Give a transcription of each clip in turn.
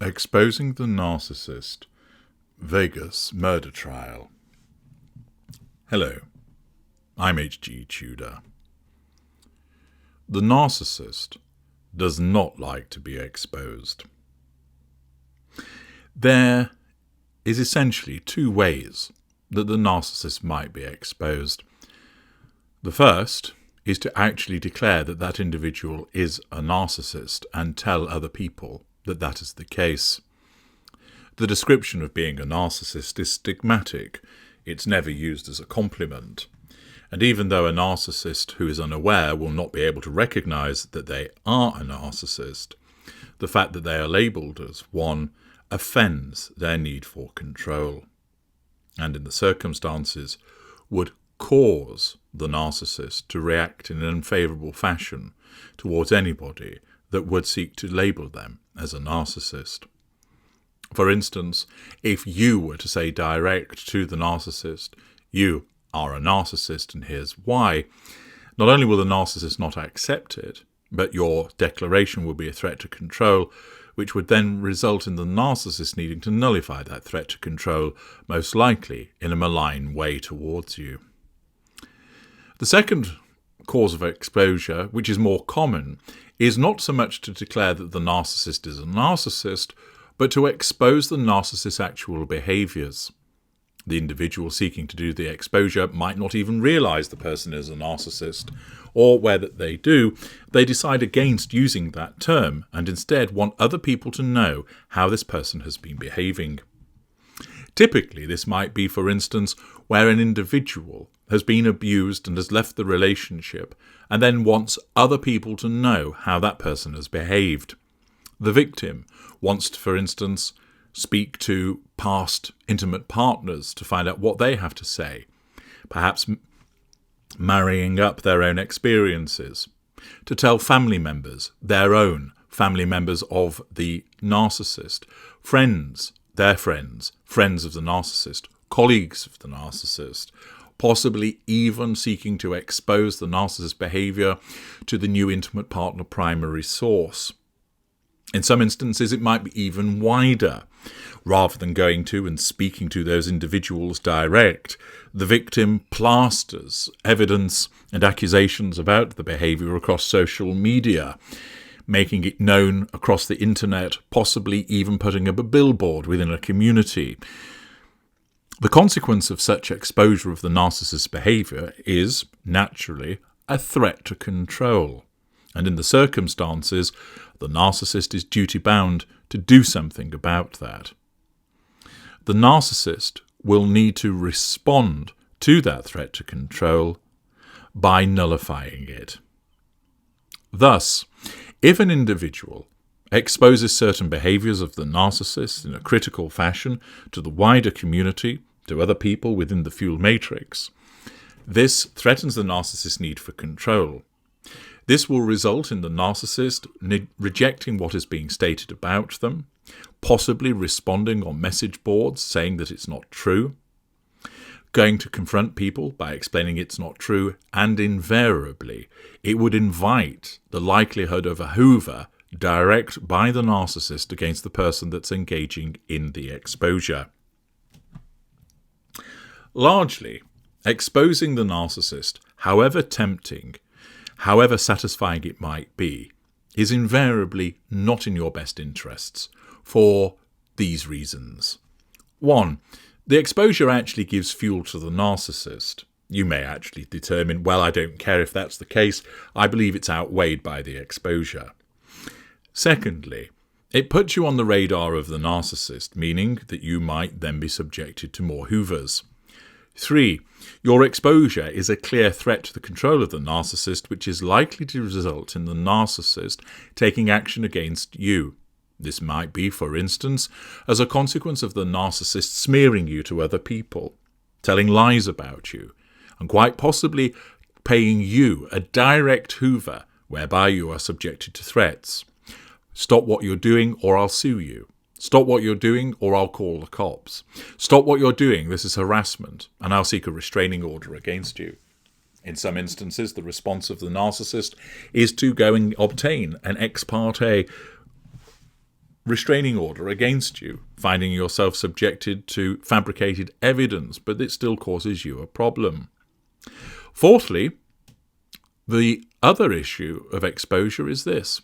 Exposing the Narcissist, Vegas Murder Trial. Hello, I'm H.G. Tudor. The narcissist does not like to be exposed. There is essentially two ways that the narcissist might be exposed. The first is to actually declare that that individual is a narcissist and tell other people that that is the case. The description of being a narcissist is stigmatic. It's never used as a compliment. And even though a narcissist who is unaware will not be able to recognize that they are a narcissist, the fact that they are labelled as one offends their need for control, and in the circumstances would cause the narcissist to react in an unfavourable fashion towards anybody that would seek to label them as a narcissist. For instance, if you were to say direct to the narcissist, "You are a narcissist and here's why," not only will the narcissist not accept it, but your declaration will be a threat to control, which would then result in the narcissist needing to nullify that threat to control, most likely in a malign way towards you. The second cause of exposure, which is more common, is not so much to declare that the narcissist is a narcissist, but to expose the narcissist's actual behaviours. The individual seeking to do the exposure might not even realise the person is a narcissist, or where that they do, they decide against using that term and instead want other people to know how this person has been behaving. Typically, this might be, for instance, where an individual has been abused and has left the relationship and then wants other people to know how that person has behaved. The victim wants to, for instance, speak to past intimate partners to find out what they have to say, perhaps marrying up their own experiences, to tell family members, their own family members of the narcissist, friends, their friends, friends of the narcissist, colleagues of the narcissist, possibly even seeking to expose the narcissist's behaviour to the new intimate partner primary source. In some instances, it might be even wider. Rather than going to and speaking to those individuals direct, the victim plasters evidence and accusations about the behaviour across social media, making it known across the internet, possibly even putting up a billboard within a community. The consequence of such exposure of the narcissist's behaviour is, naturally, a threat to control. And in the circumstances, the narcissist is duty-bound to do something about that. The narcissist will need to respond to that threat to control by nullifying it. Thus, if an individual exposes certain behaviours of the narcissist in a critical fashion to the wider community, to other people within the fuel matrix, this threatens the narcissist's need for control. This will result in the narcissist rejecting what is being stated about them, possibly responding on message boards saying that it's not true, going to confront people by explaining it's not true, and invariably it would invite the likelihood of a hoover direct by the narcissist against the person that's engaging in the exposure. Largely, exposing the narcissist, however tempting, however satisfying it might be, is invariably not in your best interests for these reasons. 1. The exposure actually gives fuel to the narcissist. You may actually determine, well, I don't care if that's the case, I believe it's outweighed by the exposure. Secondly, it puts you on the radar of the narcissist, meaning that you might then be subjected to more hoovers. 3. Your exposure is a clear threat to the control of the narcissist, which is likely to result in the narcissist taking action against you. This might be, for instance, as a consequence of the narcissist smearing you to other people, telling lies about you, and quite possibly paying you a direct hoover whereby you are subjected to threats. Stop what you're doing or I'll sue you. Stop what you're doing or I'll call the cops. Stop what you're doing, this is harassment, and I'll seek a restraining order against you. In some instances, the response of the narcissist is to go and obtain an ex parte restraining order against you, finding yourself subjected to fabricated evidence, but it still causes you a problem. Fourthly, the other issue of exposure is this.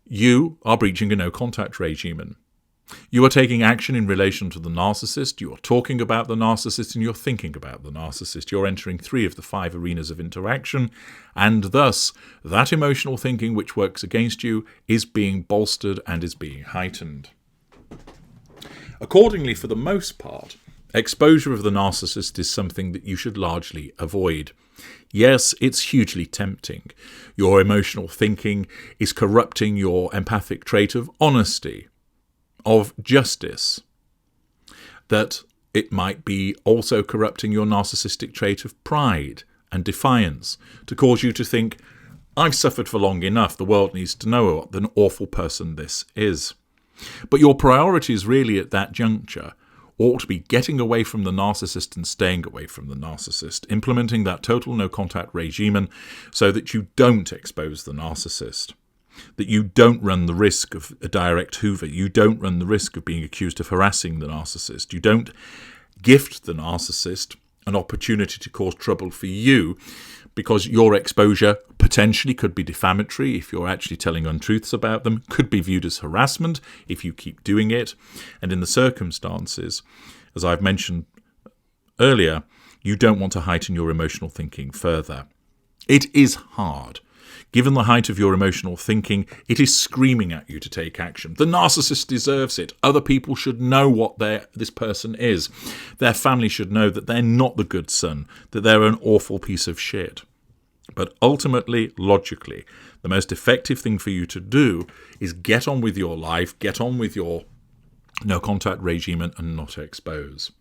You are breaching a no-contact regime. You are taking action in relation to the narcissist, you are talking about the narcissist, and you're thinking about the narcissist. You're entering 3 of the 5 arenas of interaction, and thus that emotional thinking which works against you is being bolstered and is being heightened. Accordingly, for the most part, exposure of the narcissist is something that you should largely avoid. Yes, it's hugely tempting. Your emotional thinking is corrupting your empathic trait of honesty, of justice, that it might be also corrupting your narcissistic trait of pride and defiance to cause you to think, I've suffered for long enough, the world needs to know what an awful person this is. But your priorities really at that juncture ought to be getting away from the narcissist and staying away from the narcissist, implementing that total no-contact regime so that you don't expose the narcissist, that you don't run the risk of a direct hoover, you don't run the risk of being accused of harassing the narcissist, you don't gift the narcissist an opportunity to cause trouble for you, because your exposure potentially could be defamatory if you're actually telling untruths about them, could be viewed as harassment if you keep doing it, and in the circumstances, as I've mentioned earlier, you don't want to heighten your emotional thinking further. It is hard. Given the height of your emotional thinking, it is screaming at you to take action. The narcissist deserves it. Other people should know what this person is. Their family should know that they're not the good son, that they're an awful piece of shit. But ultimately, logically, the most effective thing for you to do is get on with your life, get on with your no-contact regime and not expose.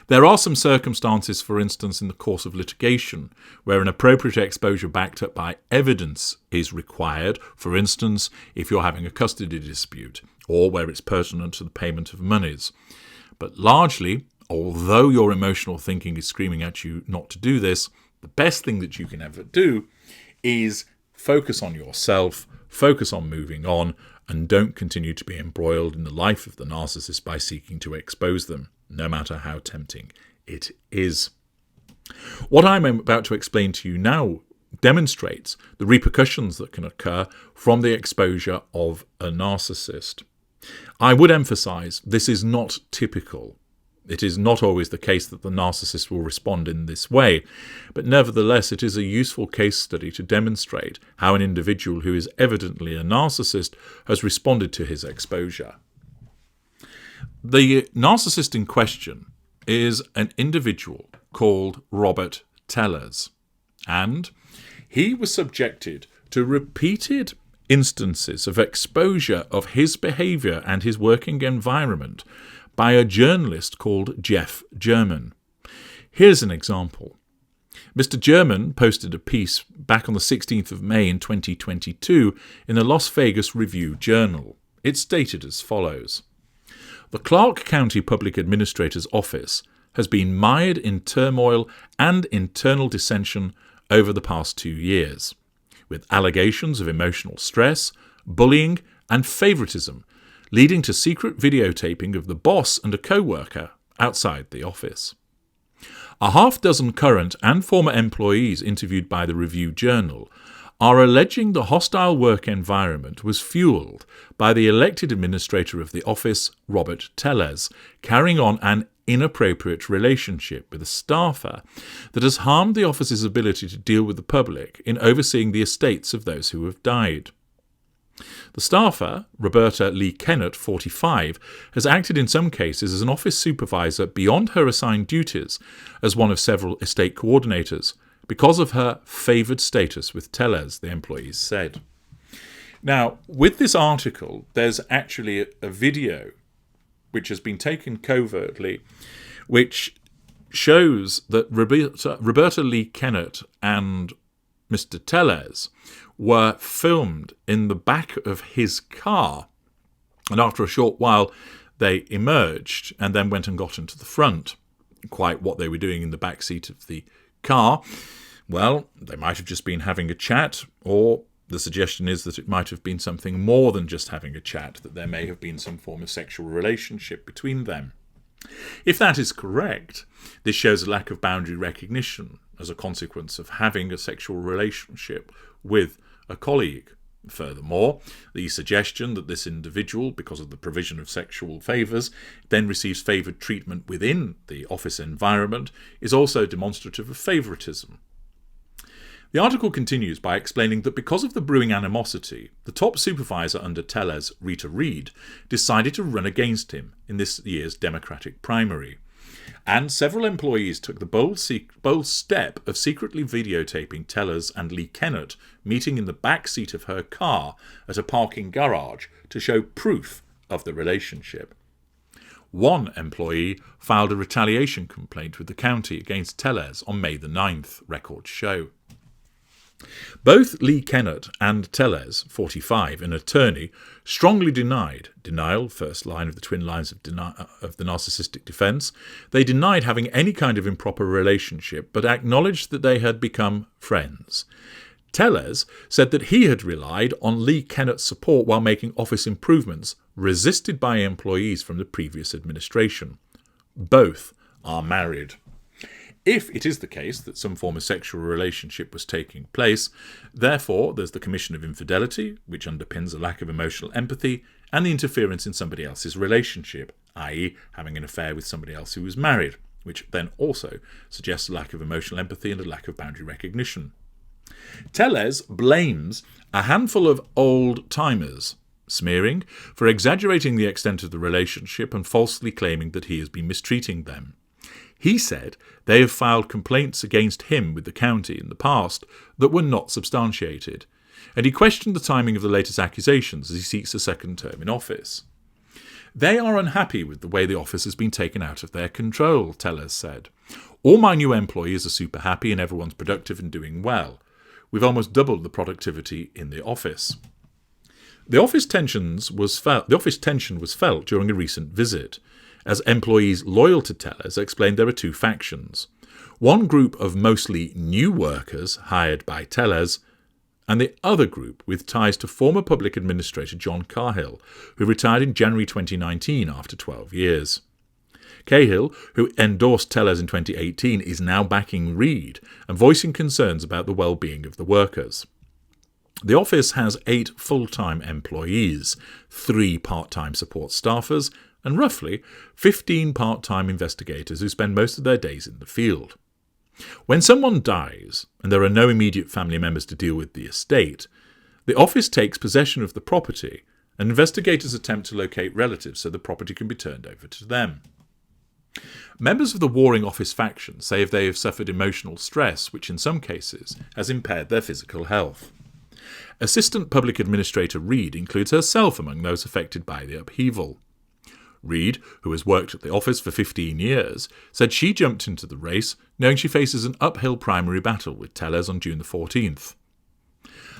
There are some circumstances, for instance, in the course of litigation, where an appropriate exposure backed up by evidence is required, for instance, if you're having a custody dispute, or where it's pertinent to the payment of monies. But largely, although your emotional thinking is screaming at you not to do this, the best thing that you can ever do is focus on yourself, focus on moving on, and don't continue to be embroiled in the life of the narcissist by seeking to expose them, no matter how tempting it is. What I'm about to explain to you now demonstrates the repercussions that can occur from the exposure of a narcissist. I would emphasize this is not typical. It is not always the case that the narcissist will respond in this way, but nevertheless it is a useful case study to demonstrate how an individual who is evidently a narcissist has responded to his exposure. The narcissist in question is an individual called Robert Tellers, and he was subjected to repeated instances of exposure of his behaviour and his working environment by a journalist called Jeff German. Here's an example. Mr. German posted a piece back on the 16th of May in 2022 in the Las Vegas Review-Journal. It stated as follows: "The Clark County Public Administrator's Office has been mired in turmoil and internal dissension over the past 2 years, with allegations of emotional stress, bullying, and favoritism, leading to secret videotaping of the boss and a co-worker outside the office. A half-dozen current and former employees interviewed by the Review-Journal are alleging the hostile work environment was fueled by the elected administrator of the office, Robert Tellers, carrying on an inappropriate relationship with a staffer that has harmed the office's ability to deal with the public in overseeing the estates of those who have died. The staffer, Roberta Lee Kennett, 45, has acted in some cases as an office supervisor beyond her assigned duties as one of several estate coordinators because of her favoured status with Tellers, the employees said." Now, with this article, there's actually a video which has been taken covertly, which shows that Roberta Lee Kennett and Mr. Tellers were filmed in the back of his car, and after a short while they emerged and then went and got into the front. Quite what they were doing in the back seat of the car, well, they might have just been having a chat, or The suggestion is that it might have been something more than just having a chat, that there may have been some form of sexual relationship between them. If that is correct, this shows a lack of boundary recognition as a consequence of having a sexual relationship with a colleague. Furthermore, the suggestion that this individual, because of the provision of sexual favours, then receives favoured treatment within the office environment is also demonstrative of favouritism. The article continues by explaining that because of the brewing animosity, the top supervisor under Tellez, Rita Reid, decided to run against him in this year's Democratic primary. And several employees took the bold step of secretly videotaping Tellez and Lee Kennett meeting in the back seat of her car at a parking garage to show proof of the relationship. One employee filed a retaliation complaint with the county against Tellez on May the 9th, records show. Both Lee Kennett and Tellez, 45, an attorney, strongly denial, first line of the twin lines of the narcissistic defence, they denied having any kind of improper relationship, but acknowledged that they had become friends. Tellez said that he had relied on Lee Kennett's support while making office improvements, resisted by employees from the previous administration. Both are married. If it is the case that some form of sexual relationship was taking place, therefore there's the commission of infidelity, which underpins a lack of emotional empathy, and the interference in somebody else's relationship, i.e. having an affair with somebody else who was married, which then also suggests a lack of emotional empathy and a lack of boundary recognition. Tellez blames a handful of old-timers, smearing, for exaggerating the extent of the relationship and falsely claiming that he has been mistreating them. He said they have filed complaints against him with the county in the past that were not substantiated, and he questioned the timing of the latest accusations as he seeks a second term in office. They are unhappy with the way the office has been taken out of their control, Tellez said. All my new employees are super happy and everyone's productive and doing well. We've almost doubled the productivity in the office. The office tension was felt during a recent visit, as employees loyal to Tellez explained there are two factions. One group of mostly new workers hired by Tellez, and the other group with ties to former public administrator John Cahill, who retired in January 2019 after 12 years. Cahill, who endorsed Tellez in 2018, is now backing Reid and voicing concerns about the well-being of the workers. The office has 8 full-time employees, 3 part-time support staffers, and roughly 15 part-time investigators who spend most of their days in the field. When someone dies, and there are no immediate family members to deal with the estate, the office takes possession of the property, and investigators attempt to locate relatives so the property can be turned over to them. Members of the warring office faction say they have suffered emotional stress, which in some cases has impaired their physical health. Assistant Public Administrator Reid includes herself among those affected by the upheaval. Reid, who has worked at the office for 15 years, said she jumped into the race knowing she faces an uphill primary battle with Tellez on June the 14th.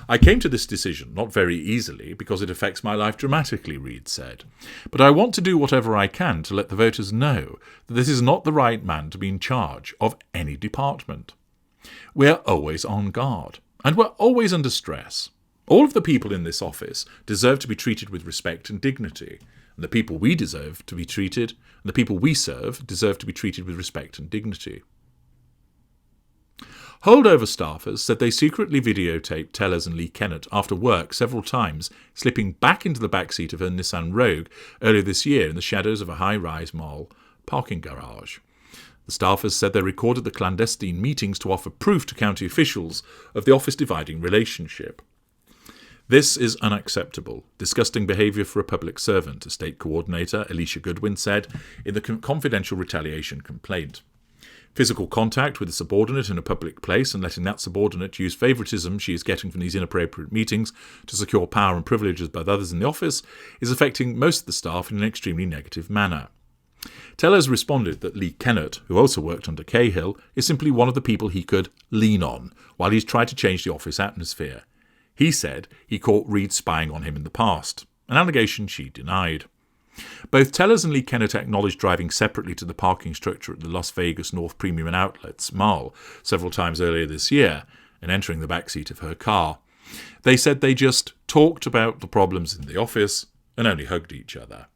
I came to this decision not very easily because it affects my life dramatically, Reid said, but I want to do whatever I can to let the voters know that this is not the right man to be in charge of any department. We're always on guard, and we're always under stress. All of the people in this office deserve to be treated with respect and dignity, and the people we deserve to be treated, and the people we serve deserve to be treated with respect and dignity. Holdover staffers said they secretly videotaped Tellez and Lee Kennett after work several times, slipping back into the backseat of her Nissan Rogue earlier this year in the shadows of a high-rise mall parking garage. The staffers said they recorded the clandestine meetings to offer proof to county officials of the office-dividing relationship. This is unacceptable, disgusting behaviour for a public servant, a state coordinator, Alicia Goodwin, said in the confidential retaliation complaint. Physical contact with a subordinate in a public place and letting that subordinate use favouritism she is getting from these inappropriate meetings to secure power and privileges by others in the office is affecting most of the staff in an extremely negative manner. Tellez responded that Lee Kennett, who also worked under Cahill, is simply one of the people he could lean on while he's tried to change the office atmosphere. He said he caught Reid spying on him in the past, an allegation she denied. Both Tellez and Lee Kennett acknowledged driving separately to the parking structure at the Las Vegas North Premium and Outlets Mall several times earlier this year and entering the backseat of her car. They said they just talked about the problems in the office and only hugged each other.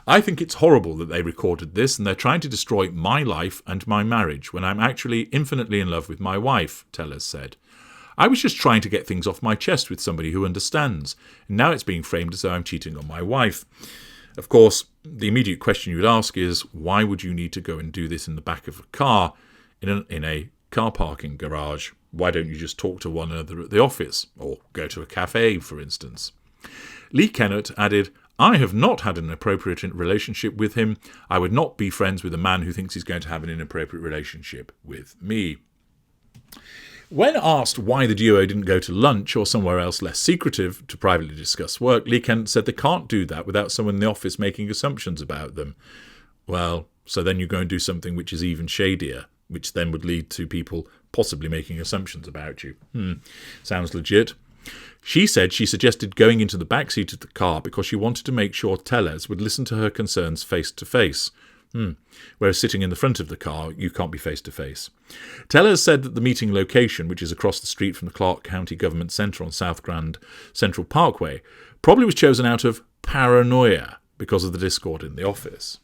I think it's horrible that they recorded this and they're trying to destroy my life and my marriage when I'm actually infinitely in love with my wife, Tellers said. I was just trying to get things off my chest with somebody who understands, and now it's being framed as though I'm cheating on my wife. Of course, the immediate question you would ask is, why would you need to go and do this in the back of a car, in a car parking garage? Why don't you just talk to one another at the office, or go to a cafe, for instance? Lee Kennett added, I have not had an inappropriate relationship with him. I would not be friends with a man who thinks he's going to have an inappropriate relationship with me. When asked why the duo didn't go to lunch or somewhere else less secretive to privately discuss work, Lee Kennett said they can't do that without someone in the office making assumptions about them. Well, so then you go and do something which is even shadier, which then would lead to people possibly making assumptions about you. Sounds legit. She said she suggested going into the back seat of the car because she wanted to make sure Tellez would listen to her concerns face to face. Whereas sitting in the front of the car, you can't be face to face. Tellez said that the meeting location, which is across the street from the Clark County Government Centre on South Grand Central Parkway, probably was chosen out of paranoia because of the discord in the office.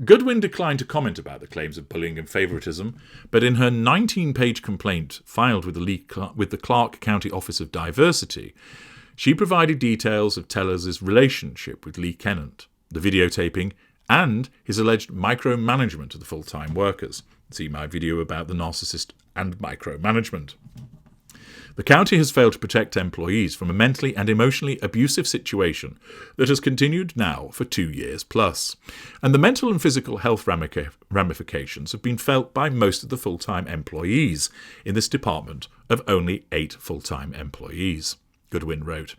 Goodwin declined to comment about the claims of bullying and favouritism, but in her 19-page complaint filed with the Clark County Office of Diversity, she provided details of Tellers' relationship with Lee Kennett, the videotaping, and his alleged micromanagement of the full-time workers. See my video about the narcissist and micromanagement. The county has failed to protect employees from a mentally and emotionally abusive situation that has continued now for 2 years plus, and the mental and physical health ramifications have been felt by most of the full-time employees in this department of only 8 full-time employees, Goodwin wrote.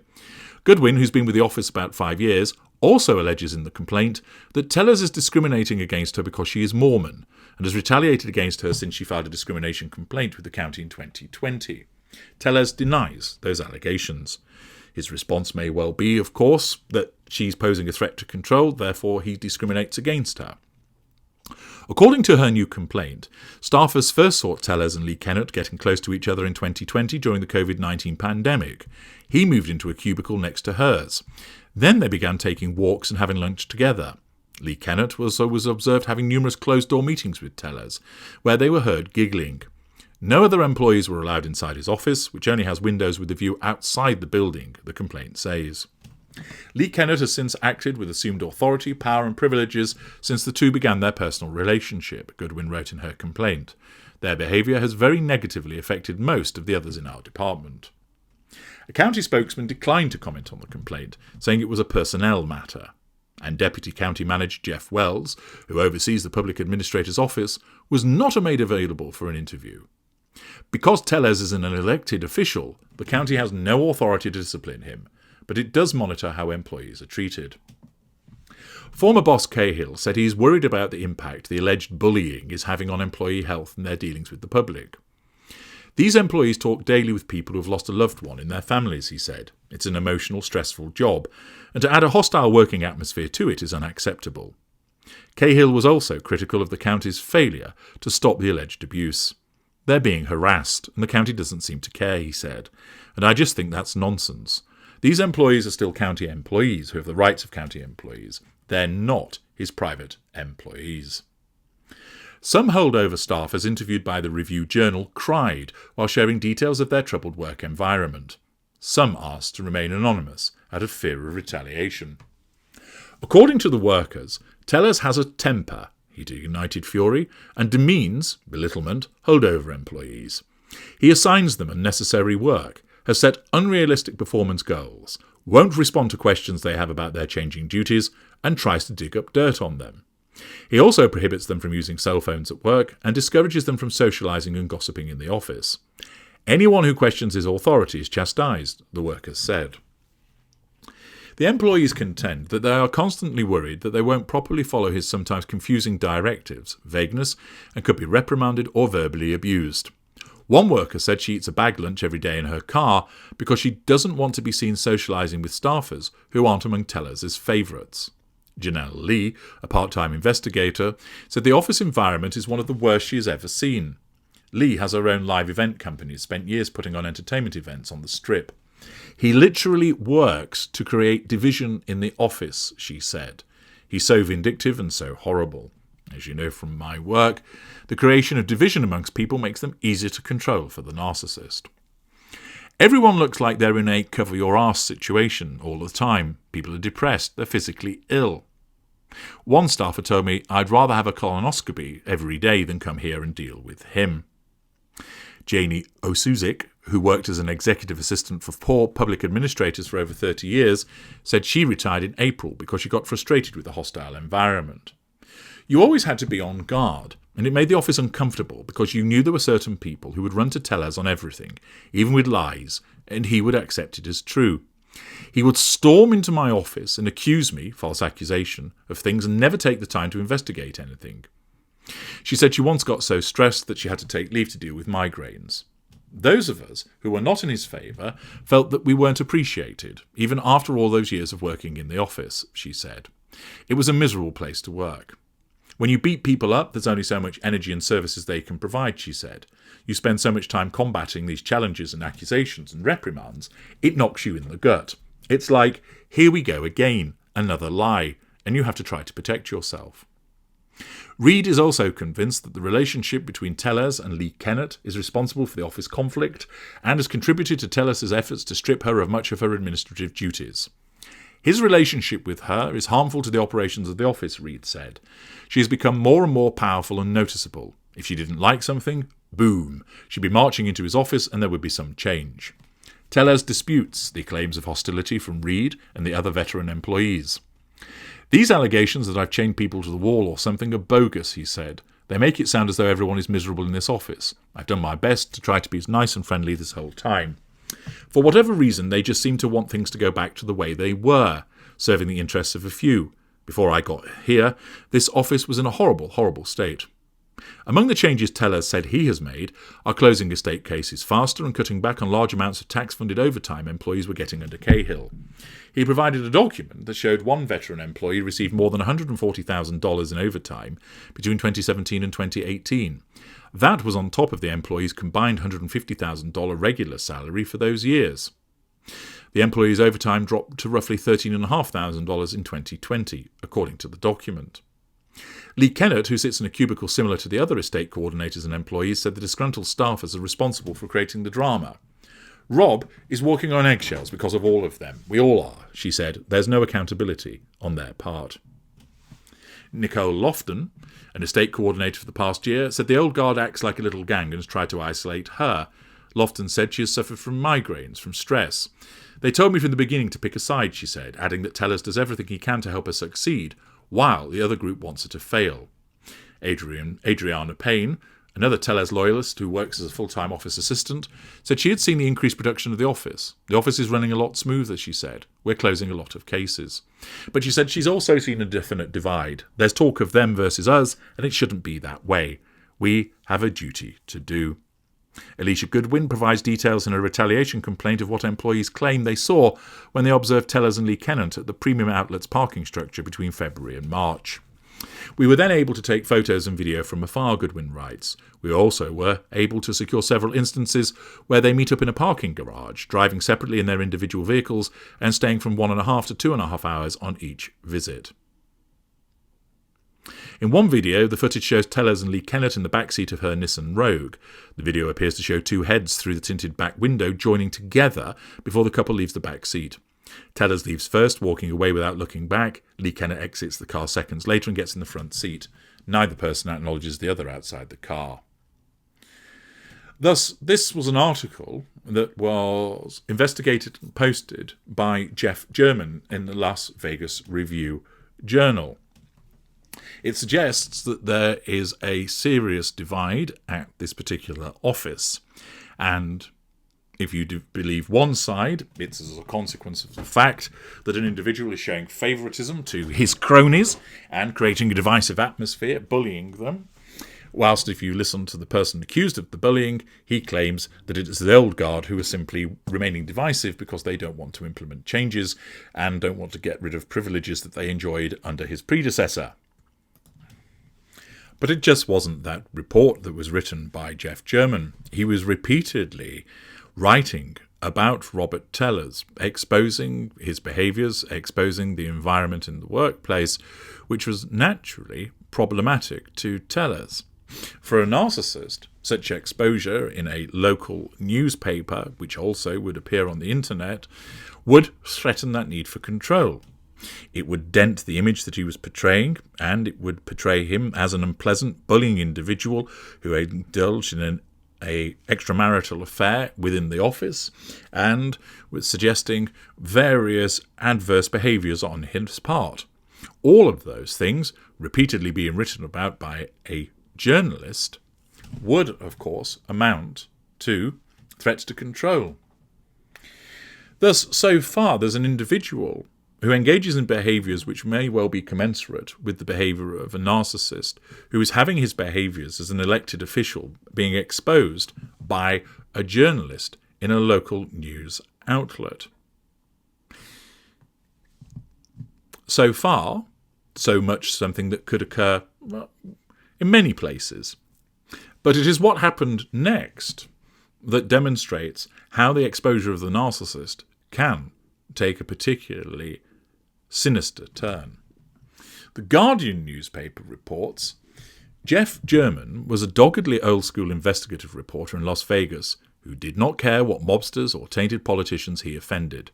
Goodwin, who's been with the office about 5 years, also alleges in the complaint that Tellers is discriminating against her because she is Mormon and has retaliated against her since she filed a discrimination complaint with the county in 2020. Tellez denies those allegations. His response may well be, of course, that she's posing a threat to control, therefore he discriminates against her. According to her new complaint, staffers first saw Tellez and Lee Kennett getting close to each other in 2020 during the COVID-19 pandemic. He moved into a cubicle next to hers. Then they began taking walks and having lunch together. Lee Kennett was observed having numerous closed-door meetings with Tellez, where they were heard giggling. No other employees were allowed inside his office, which only has windows with a view outside the building, the complaint says. Lee Kennett has since acted with assumed authority, power and privileges since the two began their personal relationship, Goodwin wrote in her complaint. Their behaviour has very negatively affected most of the others in our department. A county spokesman declined to comment on the complaint, saying it was a personnel matter. And Deputy County Manager Jeff Wells, who oversees the Public Administrator's Office, was not made available for an interview. Because Tellez is an elected official, the county has no authority to discipline him, but it does monitor how employees are treated. Former boss Cahill said he is worried about the impact the alleged bullying is having on employee health and their dealings with the public. These employees talk daily with people who have lost a loved one in their families, he said. It's an emotional, stressful job, and to add a hostile working atmosphere to it is unacceptable. Cahill was also critical of the county's failure to stop the alleged abuse. They're being harassed, and the county doesn't seem to care, he said, and I just think that's nonsense. These employees are still county employees who have the rights of county employees. They're not his private employees. Some holdover staff, as interviewed by the Review Journal, cried while sharing details of their troubled work environment. Some asked to remain anonymous out of fear of retaliation. According to the workers, Tellez has a temper, he ignited fury, and demeans, belittlement, holdover employees. He assigns them unnecessary work, has set unrealistic performance goals, won't respond to questions they have about their changing duties, and tries to dig up dirt on them. He also prohibits them from using cell phones at work and discourages them from socialising and gossiping in the office. Anyone who questions his authority is chastised, the workers said. The employees contend that they are constantly worried that they won't properly follow his sometimes confusing directives, vagueness, and could be reprimanded or verbally abused. One worker said she eats a bag lunch every day in her car because she doesn't want to be seen socialising with staffers who aren't among Tellers' favourites. Janelle Lee, a part-time investigator, said the office environment is one of the worst she has ever seen. Lee has her own live event company, spent years putting on entertainment events on the Strip. He literally works to create division in the office, she said. He's so vindictive and so horrible. As you know from my work, the creation of division amongst people makes them easier to control for the narcissist. Everyone looks like they're in a cover-your-arse situation all the time. People are depressed, they're physically ill. One staffer told me, I'd rather have a colonoscopy every day than come here and deal with him. Janie Osuzik, who worked as an executive assistant for poor public administrators for over 30 years, said she retired in April because she got frustrated with the hostile environment. You always had to be on guard, and it made the office uncomfortable because you knew there were certain people who would run to tell us on everything, even with lies, and he would accept it as true. He would storm into my office and accuse me, false accusation, of things and never take the time to investigate anything. She said she once got so stressed that she had to take leave to deal with migraines. Those of us who were not in his favour felt that we weren't appreciated, even after all those years of working in the office, she said. It was a miserable place to work. When you beat people up, there's only so much energy and services they can provide, she said. You spend so much time combating these challenges and accusations and reprimands, it knocks you in the gut. It's like, here we go again, another lie, and you have to try to protect yourself. Reid is also convinced that the relationship between Tellers and Lee Kennett is responsible for the office conflict and has contributed to Tellers' efforts to strip her of much of her administrative duties. His relationship with her is harmful to the operations of the office, Reid said. She has become more and more powerful and noticeable. If she didn't like something, boom, she'd be marching into his office and there would be some change. Tellers disputes the claims of hostility from Reid and the other veteran employees. These allegations that I've chained people to the wall or something are bogus, he said. They make it sound as though everyone is miserable in this office. I've done my best to try to be as nice and friendly this whole time. For whatever reason, they just seem to want things to go back to the way they were, serving the interests of a few. Before I got here, this office was in a horrible, horrible state. Among the changes Tellers said he has made are closing estate cases faster and cutting back on large amounts of tax-funded overtime employees were getting under Cahill. He provided a document that showed one veteran employee received more than $140,000 in overtime between 2017 and 2018. That was on top of the employee's combined $150,000 regular salary for those years. The employee's overtime dropped to roughly $13,500 in 2020, according to the document. Lee Kennett, who sits in a cubicle similar to the other estate coordinators and employees, said the disgruntled staffers are responsible for creating the drama. Rob is walking on eggshells because of all of them. We all are, she said. There's no accountability on their part. Nicole Lofton, an estate coordinator for the past year, said the old guard acts like a little gang and has tried to isolate her. Lofton said she has suffered from migraines, from stress. They told me from the beginning to pick a side, she said, adding that Tellers does everything he can to help her succeed, while the other group wants her to fail. Adriana Payne, another Tellers loyalist who works as a full-time office assistant, said she had seen the increased production of the office. The office is running a lot smoother, she said. We're closing a lot of cases. But she said she's also seen a definite divide. There's talk of them versus us, and it shouldn't be that way. We have a duty to do. Alicia Goodwin provides details in a retaliation complaint of what employees claim they saw when they observed Tellers and Lee Kennett at the Premium Outlets parking structure between February and March. We were then able to take photos and video from afar, Goodwin writes. We also were able to secure several instances where they meet up in a parking garage, driving separately in their individual vehicles and staying from 1.5 to 2.5 hours on each visit. In one video, the footage shows Tellers and Lee Kennett in the backseat of her Nissan Rogue. The video appears to show two heads through the tinted back window joining together before the couple leaves the back seat. Tellers leaves first, walking away without looking back. Lee Kennett exits the car seconds later and gets in the front seat. Neither person acknowledges the other outside the car. Thus, this was an article that was investigated and posted by Jeff German in the Las Vegas Review-Journal. It suggests that there is a serious divide at this particular office, and if you do believe one side, it's as a consequence of the fact that an individual is showing favouritism to his cronies and creating a divisive atmosphere, bullying them. Whilst if you listen to the person accused of the bullying, he claims that it is the old guard who are simply remaining divisive because they don't want to implement changes and don't want to get rid of privileges that they enjoyed under his predecessor. But it just wasn't that report that was written by Jeff German. He was repeatedly writing about Robert Tellers, exposing his behaviours, exposing the environment in the workplace, which was naturally problematic to Tellers. For a narcissist, such exposure in a local newspaper, which also would appear on the internet, would threaten that need for control. It would dent the image that he was portraying, and it would portray him as an unpleasant, bullying individual who indulged in an extramarital affair within the office, and was suggesting various adverse behaviours on his part. All of those things, repeatedly being written about by a journalist, would, of course, amount to threats to control. Thus, so far, there's an individual who engages in behaviours which may well be commensurate with the behaviour of a narcissist, who is having his behaviours as an elected official being exposed by a journalist in a local news outlet. So far, so much something that could occur in many places. But it is what happened next that demonstrates how the exposure of the narcissist can take a particularly sinister turn. The Guardian newspaper reports Jeff German was a doggedly old-school investigative reporter in Las Vegas who did not care what mobsters or tainted politicians he offended.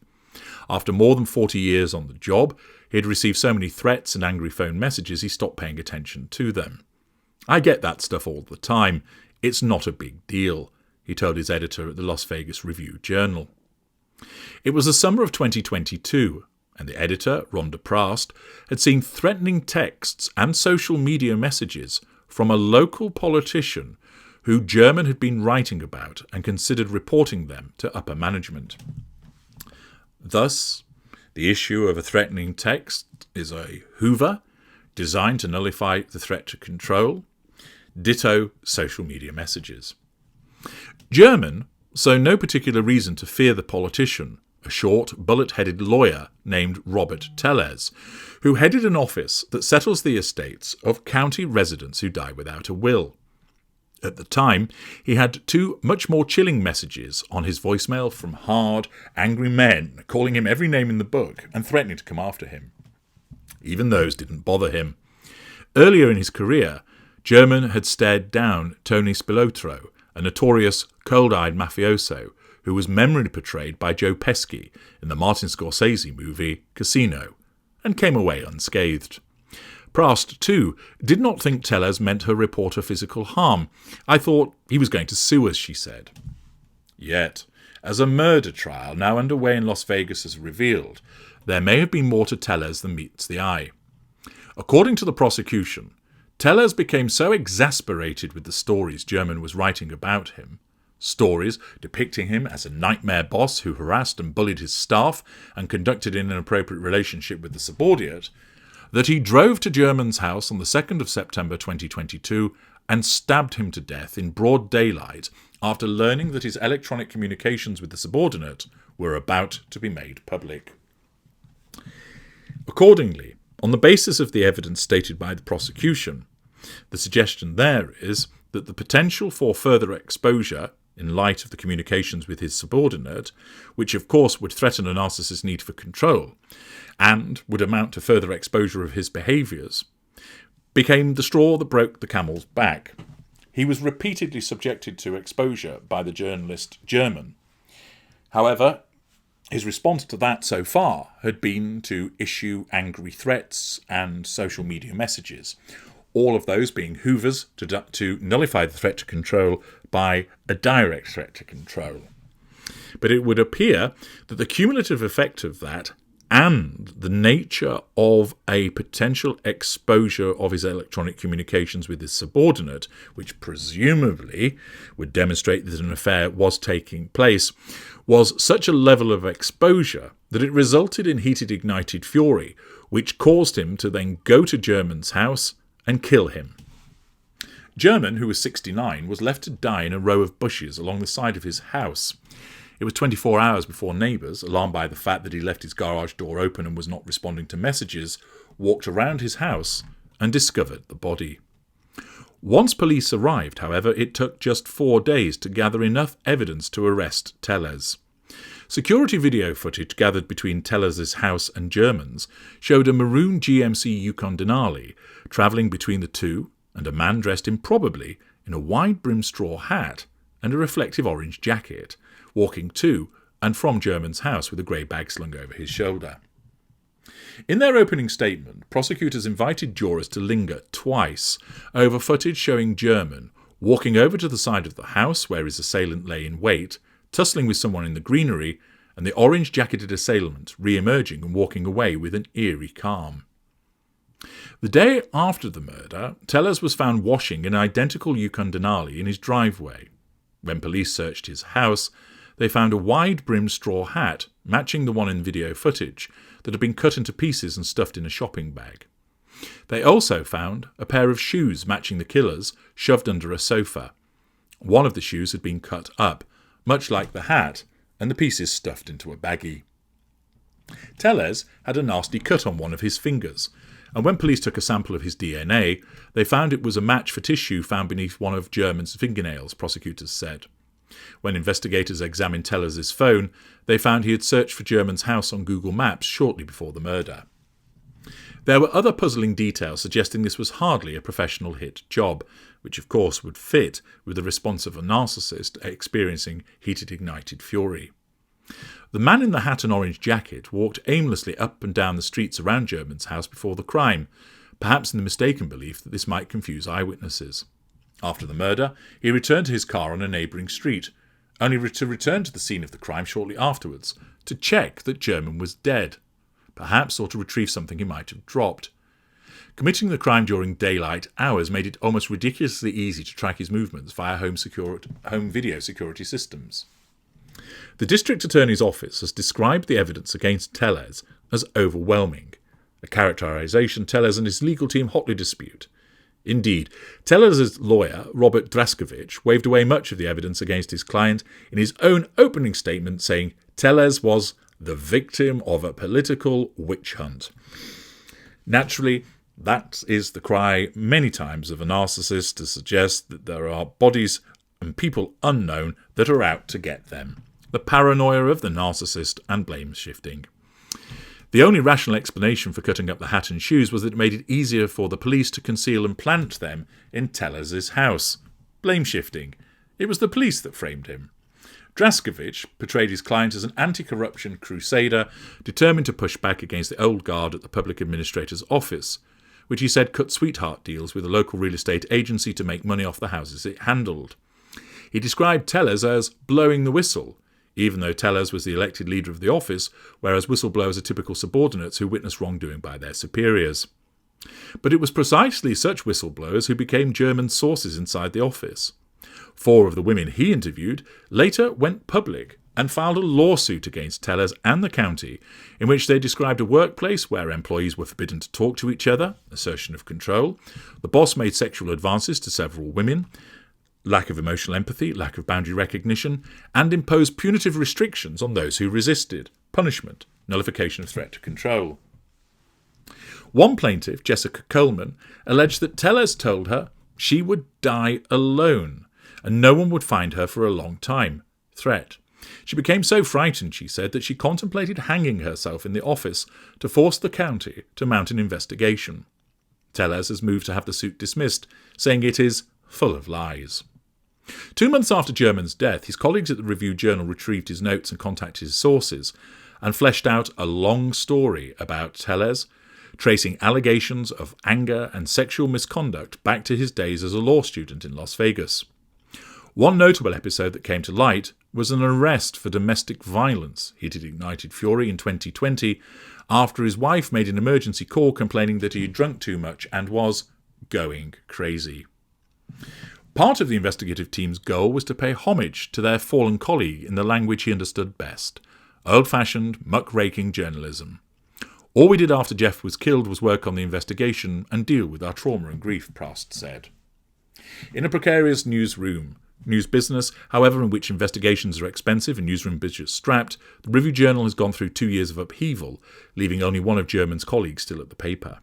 After more than 40 years on the job, he had received so many threats and angry phone messages he stopped paying attention to them. "I get that stuff all the time. It's not a big deal," he told his editor at the Las Vegas Review-Journal. It was the summer of 2022, and the editor, Rhonda Prast, had seen threatening texts and social media messages from a local politician who German had been writing about and considered reporting them to upper management. Thus, the issue of a threatening text is a hoover designed to nullify the threat to control. Ditto social media messages. German saw no particular reason to fear the politician, a short, bullet-headed lawyer named Robert Tellers, who headed an office that settles the estates of county residents who die without a will. At the time, he had two much more chilling messages on his voicemail from hard, angry men calling him every name in the book and threatening to come after him. Even those didn't bother him. Earlier in his career, German had stared down Tony Spilotro, a notorious cold-eyed mafioso who was memorably portrayed by Joe Pesci in the Martin Scorsese movie Casino, and came away unscathed. Prast, too, did not think Tellers meant her reporter physical harm. "I thought he was going to sue us," she said. Yet, as a murder trial now underway in Las Vegas has revealed, there may have been more to Tellers than meets the eye. According to the prosecution, Tellers became so exasperated with the stories German was writing about him, stories depicting him as a nightmare boss who harassed and bullied his staff and conducted an inappropriate relationship with the subordinate, that he drove to German's house on the 2nd of September 2022 and stabbed him to death in broad daylight after learning that his electronic communications with the subordinate were about to be made public. Accordingly, on the basis of the evidence stated by the prosecution, the suggestion there is that the potential for further exposure in light of the communications with his subordinate, which of course would threaten a narcissist's need for control, and would amount to further exposure of his behaviours, became the straw that broke the camel's back. He was repeatedly subjected to exposure by the journalist German. However, his response to that so far had been to issue angry threats and social media messages, all of those being hoovers to nullify the threat to control by a direct threat to control. But it would appear that the cumulative effect of that and the nature of a potential exposure of his electronic communications with his subordinate, which presumably would demonstrate that an affair was taking place, was such a level of exposure that it resulted in heated ignited fury, which caused him to then go to German's house and kill him. German, who was 69, was left to die in a row of bushes along the side of his house. It was 24 hours before neighbours, alarmed by the fact that he left his garage door open and was not responding to messages, walked around his house and discovered the body. Once police arrived, however, it took just 4 days to gather enough evidence to arrest Tellez. Security video footage gathered between Tellez's house and Germans showed a maroon GMC Yukon Denali travelling between the two and a man dressed improbably in a wide-brimmed straw hat and a reflective orange jacket, walking to and from German's house with a grey bag slung over his shoulder. In their opening statement, prosecutors invited jurors to linger twice over footage showing German walking over to the side of the house where his assailant lay in wait, tussling with someone in the greenery, and the orange-jacketed assailant re-emerging and walking away with an eerie calm. The day after the murder, Tellez was found washing an identical Yukon Denali in his driveway. When police searched his house, they found a wide-brimmed straw hat matching the one in video footage that had been cut into pieces and stuffed in a shopping bag. They also found a pair of shoes matching the killer's shoved under a sofa. One of the shoes had been cut up, much like the hat, and the pieces stuffed into a baggie. Tellez had a nasty cut on one of his fingers, and when police took a sample of his DNA, they found it was a match for tissue found beneath one of German's fingernails, prosecutors said. When investigators examined Tellez's phone, they found he had searched for German's house on Google Maps shortly before the murder. There were other puzzling details suggesting this was hardly a professional hit job, which of course would fit with the response of a narcissist experiencing heated ignited fury. The man in the hat and orange jacket walked aimlessly up and down the streets around German's house before the crime, perhaps in the mistaken belief that this might confuse eyewitnesses. After the murder, he returned to his car on a neighbouring street, only to return to the scene of the crime shortly afterwards to check that German was dead, perhaps, or to retrieve something he might have dropped. Committing the crime during daylight hours made it almost ridiculously easy to track his movements via home video security systems. The district attorney's office has described the evidence against Tellez as overwhelming, a characterisation Tellez and his legal team hotly dispute. Indeed, Tellez's lawyer, Robert Draskovich, waved away much of the evidence against his client in his own opening statement, saying Tellez was the victim of a political witch hunt. Naturally, that is the cry many times of a narcissist to suggest that there are bodies and people unknown that are out to get them. The paranoia of the narcissist and blame shifting. The only rational explanation for cutting up the hat and shoes was that it made it easier for the police to conceal and plant them in Tellez's house. Blame shifting. It was the police that framed him. Draskovich portrayed his client as an anti-corruption crusader determined to push back against the old guard at the public administrator's office, which he said cut sweetheart deals with a local real estate agency to make money off the houses it handled. He described Tellez as blowing the whistle, even though Tellez was the elected leader of the office, whereas whistleblowers are typical subordinates who witness wrongdoing by their superiors. But it was precisely such whistleblowers who became German sources inside the office. 4 of the women he interviewed later went public and filed a lawsuit against Tellez and the county, in which they described a workplace where employees were forbidden to talk to each other, assertion of control, the boss made sexual advances to several women, lack of emotional empathy, lack of boundary recognition, and imposed punitive restrictions on those who resisted, punishment, nullification of threat to control. One plaintiff, Jessica Coleman, alleged that Tellez told her she would die alone, and no one would find her for a long time. Threat. She became so frightened, she said, that she contemplated hanging herself in the office to force the county to mount an investigation. Tellez has moved to have the suit dismissed, saying it is full of lies. 2 months after German's death, his colleagues at the Review Journal retrieved his notes and contacted his sources, and fleshed out a long story about Tellez, tracing allegations of anger and sexual misconduct back to his days as a law student in Las Vegas. One notable episode that came to light was an arrest for domestic violence, heated ignited fury in 2020, after his wife made an emergency call complaining that he had drunk too much and was going crazy. Part of the investigative team's goal was to pay homage to their fallen colleague in the language he understood best, old-fashioned, muck-raking journalism. All we did after Jeff was killed was work on the investigation and deal with our trauma and grief, Prost said. In a precarious news business, however, in which investigations are expensive and newsroom budgets strapped, the Review Journal has gone through 2 years of upheaval, leaving only one of German's colleagues still at the paper.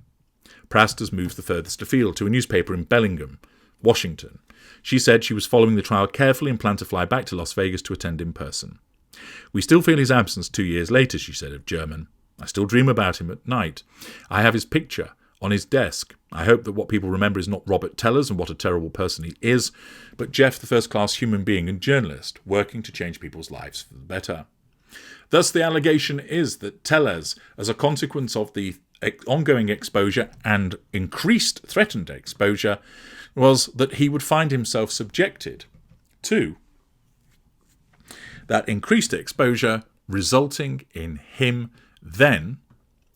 Prast has moved the furthest afield to a newspaper in Bellingham, Washington. She said she was following the trial carefully and planned to fly back to Las Vegas to attend in person. "We still feel his absence 2 years later," she said of German. "I still dream about him at night. I have his picture on his desk. I hope that what people remember is not Robert Tellers and what a terrible person he is, but Jeff, the first-class human being and journalist, working to change people's lives for the better." Thus, the allegation is that Tellers, as a consequence of the ongoing exposure and increased threatened exposure, was that he would find himself subjected to that increased exposure, resulting in him then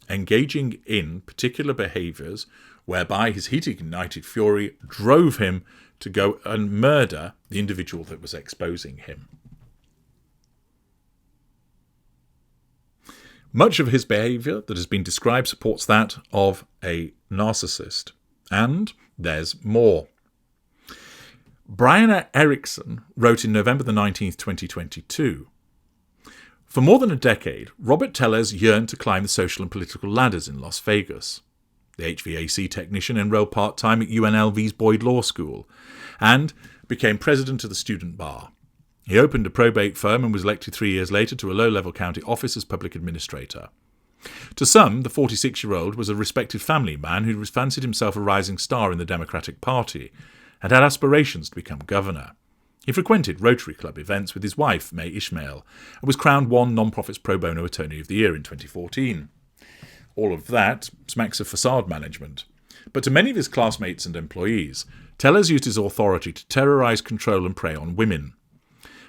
engaging in particular behaviours whereby his heated, ignited fury drove him to go and murder the individual that was exposing him. Much of his behaviour that has been described supports that of a narcissist. And there's more. Brian Erickson wrote in November the 19th, 2022, "For more than a decade, Robert Tellers yearned to climb the social and political ladders in Las Vegas. The HVAC technician enrolled part-time at UNLV's Boyd Law School and became president of the student bar. He opened a probate firm and was elected 3 years later to a low-level county office as public administrator. To some, the 46-year-old was a respected family man who fancied himself a rising star in the Democratic Party and had aspirations to become governor. He frequented Rotary Club events with his wife, May Ishmael, and was crowned one non-profits pro bono attorney of the year in 2014. All of that smacks of facade management. But to many of his classmates and employees, Tellers used his authority to terrorise, control and prey on women.